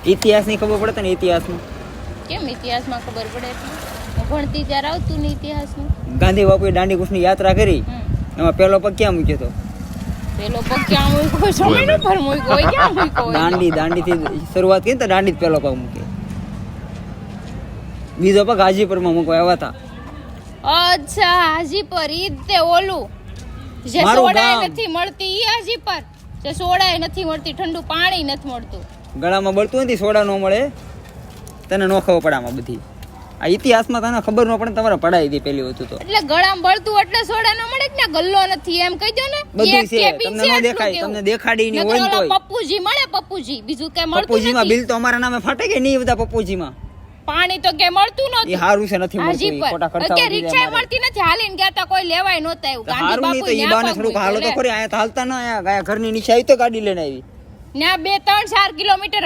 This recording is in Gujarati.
ઇતિહાસની ખબર પડે ને ઇતિહાસમાં. કેમ ઇતિહાસમાં ખબર પડે એટલે હું ભણતી ત્યારે આવતું ને ઇતિહાસનું. ગાંધી બાપુએ દાંડી કૂચની યાત્રા કરી, એમાં પહેલો પગ ક્યાં મૂક્યો હતો? પેલો પગ ક્યાં મૂક્યો? સમયનો પર મૂક્યો હોય, ક્યાં મૂક્યો હોય? દાંડીથી શરૂઆત કરી તો દાંડી પહેલો પગ મૂકે. બીજો પગ હાજીપુરમાં મૂકવા આવ્યા હતા. અચ્છા, હાજીપર ઈ તે ઓલું જે મારું સોડાય ગામ. નથી મળતી ઈ હાજીપર, જે સોડાય નથી મળતી, ઠંડુ પાણી નથી મળતું. ગળામાં બળતું નથી, સોડા ન મળે, તને નો ખબર પડે આમાં બધી. આ ઇતિહાસમાં તને ખબર ન પડે, તમારે પડાવી દી પેલી વસ્તુ તો. એટલે ગળામાં બળતું એટલે સોડા ન મળે કે ગલ્લો નથી એમ કહી દો ને. બધું એક છે, કેબિન તમને છે ન દેખાય, એટલું તમને કેવું. દેખાડી ની નકર હોય ને ઓલા તોય. પપ્પુજી મળે, પપ્પુજી, બીજું કઈ મળતું પપ્પુજીમાં નથી. બિલ તો અમારા નામે ફાટે કે નહીં? બધા પપ્પુજીમાં પાણી તો કે મળતું એ નતું હારું છે, નથી મળતું. ઈ હાજીપર. ખોટા ખર્ચા કે વધી રિક્ષા જાય મારે. મળતી નથી, હાલીને ગયા તા, કોઈ લેવાય નહોતા એવું. તો ગાંધી હારું નહીં તો બાપુ ઈ બાને થોડુંક હાલો તો ખરી. આયા તો હાલતા ન આયા, ઘરની નીચે આવી તો ગાડી લઈને આવી. ત્યાં 2-3-4 કિલોમીટર